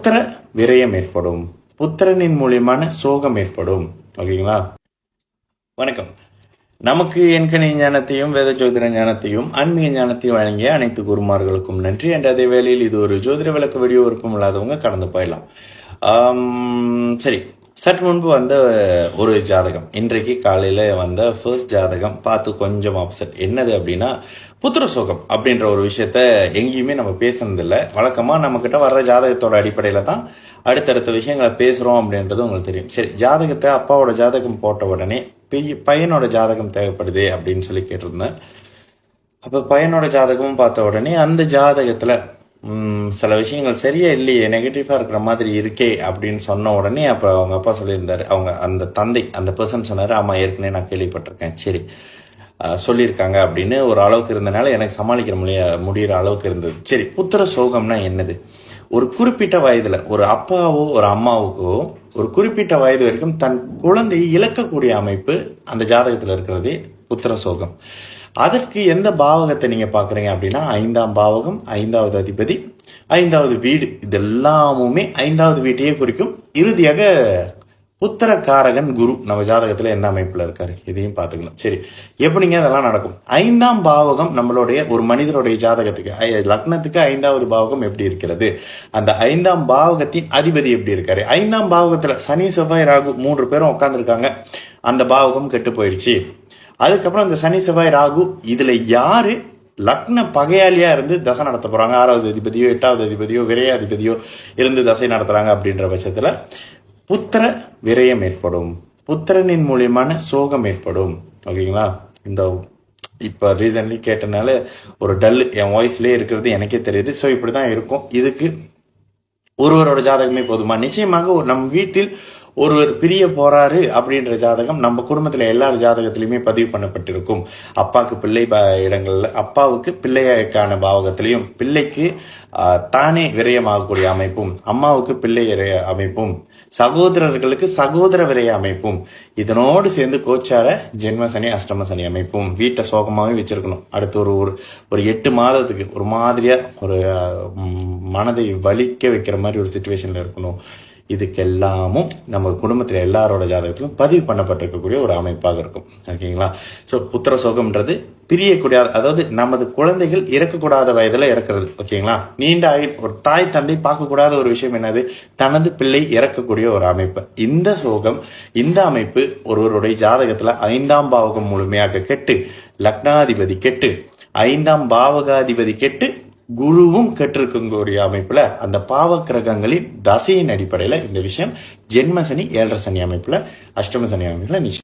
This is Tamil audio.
புத்திர விரயம் ஏற்படும், புத்திரனின் மூலியமான சோகம் ஏற்படும். ஓகேங்களா? வணக்கம். நமக்கு எண்கணி ஞானத்தையும் வேத ஜோதிட ஞானத்தையும் ஆன்மீக ஞானத்தையும் வழங்கிய அனைத்து குருமார்களுக்கும் நன்றி. என்ற அதே வேளையில் இது ஒரு ஜோதிட விளக்க வீடியோ விருப்பம் இல்லாதவங்க கடந்து போயிடலாம். சரி, சற்று முன்பு வந்த ஒரு ஜாதகம், இன்றைக்கு காலையில வந்த ஃபர்ஸ்ட் ஜாதகம் பார்த்து கொஞ்சம் அப்செட். என்னது அப்படின்னா, புத்திர சோகம் அப்படின்ற ஒரு விஷயத்த எங்கேயுமே நம்ம பேசுனதில்லை. வழக்கமா நம்ம கிட்ட வர்ற ஜாதகத்தோட அடிப்படையில தான் அடுத்தடுத்த விஷயங்களை பேசுறோம் அப்படின்றது உங்களுக்கு தெரியும். சரி, ஜாதகத்தை அப்பாவோட ஜாதகம் போட்ட உடனே பையனோட ஜாதகம் தேவைப்படுது அப்படின்னு சொல்லி கேட்டிருந்தேன். அப்ப பையனோட ஜாதகமும் பார்த்த உடனே அந்த ஜாதகத்துல சில விஷயங்கள் சரியா இல்லையே, நெகட்டிவா இருக்கிற மாதிரி இருக்கே அப்படின்னு சொன்ன உடனே அப்ப அவங்க அப்பா சொல்லியிருந்தாரு, அவங்க அந்த தந்தை அந்த பர்சன் சொன்னாரு, ஆமா ஏற்கனவே நான் கேள்விப்பட்டிருக்கேன், சரி சொல்லியிருக்காங்க அப்படின்னு ஒரு அளவுக்கு இருந்தனால எனக்கு சமாளிக்கிற முடிகிற அளவுக்கு இருந்தது. சரி, புத்திர சோகம்னா என்னது? ஒரு குறிப்பிட்ட வயதுல ஒரு அப்பாவோ ஒரு அம்மாவுக்கோ ஒரு குறிப்பிட்ட வயது வரைக்கும் தன் குழந்தையை இழக்கக்கூடிய அமைப்பு அந்த ஜாதகத்துல இருக்கிறதே புத்திர சோகம். அதற்கு எந்த பாவகத்தை நீங்க பாக்குறீங்க அப்படின்னா, 5ஆம் பாவகம், 5வது அதிபதி, 5வது வீடு, இதெல்லாமுமே 5வது வீட்டையே குறிக்கும். இறுதியாக புத்திரக்காரகன் குரு நம்ம ஜாதகத்துல எந்த அமைப்புல இருக்காரு இதையும் பாத்துக்கணும். சரி, எப்படிங்க அதெல்லாம் நடக்கும்? 5ஆம் பாவகம் நம்மளுடைய ஒரு மனிதருடைய ஜாதகத்துக்கு லக்னத்துக்கு 5வது பாவகம் எப்படி இருக்கிறது, அந்த 5ஆம் பாவகத்தின் அதிபதி எப்படி இருக்காரு, 5ஆம் பாவகத்துல சனி செவ்வாய் ராகு 3 பேரும் உட்கார்ந்துருக்காங்க, அந்த பாவகம் கெட்டு போயிடுச்சு. அதுக்கப்புறம் அந்த சனி செவ்வாய் ராகு இதுல யாரு லக்ன பகையாளியா இருந்து தசை நடத்த போறாங்க, 6வது அதிபதியோ 8வது அதிபதியோ விரைய அதிபதியோ இருந்து தசை நடத்துறாங்க அப்படின்ற பட்சத்துல புத்திர விரயம் ஏற்படும், புத்திரனின் மூலியமான சோகம் ஏற்படும். ஓகேங்களா? இந்த இப்ப ரீசன்ட்லி கேட்டனால ஒரு டல் என் வாய்ஸ்லயே இருக்கிறது எனக்கே தெரியுது. ஸோ இப்படிதான் இருக்கும். இதுக்கு ஒருவரோட ஜாதகமே போதுமா? நிச்சயமாக நம் வீட்டில் ஒருவர் பிரிய போறாரு அப்படின்ற ஜாதகம் நம்ம குடும்பத்துல எல்லார் ஜாதகத்திலுமே பதிவு பண்ணப்பட்டிருக்கும். அப்பாவுக்கு பிள்ளை இடங்கள்ல, அப்பாவுக்கு பிள்ளைக்கான பாவகத்திலையும், பிள்ளைக்கு தானே விரயமாகக்கூடிய அமைப்பும், அம்மாவுக்கு பிள்ளை விரய அமைப்பும், சகோதரர்களுக்கு சகோதர விரய அமைப்பும், இதனோடு சேர்ந்து கோச்சார ஜென்ம சனி அஷ்டம சனி அமைப்பும் வீட்டை சோகமாவே வச்சிருக்கணும். அடுத்து ஒரு 8 மாதத்துக்கு ஒரு மாதிரியா ஒரு மனதை வலிக்க வைக்கிற மாதிரி ஒரு சிச்சுவேஷன்ல இருக்கணும். இதுக்கெல்லாமும் நம்ம குடும்பத்துல எல்லாரோட ஜாதகத்திலும் பதிவு பண்ணப்பட்டிருக்கக்கூடிய ஒரு அமைப்பாக இருக்கும். ஓகேங்களா? சோ புத்திர சோகம்ன்றது பிரியக்கூடிய, அதாவது நமது குழந்தைகள் இறக்கக்கூடாத வயதுல இறக்குறது. ஓகேங்களா? நீண்ட ஆயுள் ஒரு தாய் தந்தை பார்க்கக்கூடாத ஒரு விஷயம் என்னது, தனது பிள்ளை இறக்கக்கூடிய ஒரு அமைப்பு. இந்த சோகம், இந்த அமைப்பு ஒருவருடைய ஜாதகத்துல 5ஆம் பாவகம் முழுமையாக கெட்டு, லக்னாதிபதி கெட்டு, 5ஆம் பாவகாதிபதி கெட்டு, குருவும் கெட்டிருக்கக்கூடிய அமைப்புல அந்த பாவ கிரகங்களின் தசையின் அடிப்படையில இந்த விஷயம் ஜென்ம சனி 7.5 சனி அமைப்புல, அஷ்டம சனி அமைப்புல நிச்சயம்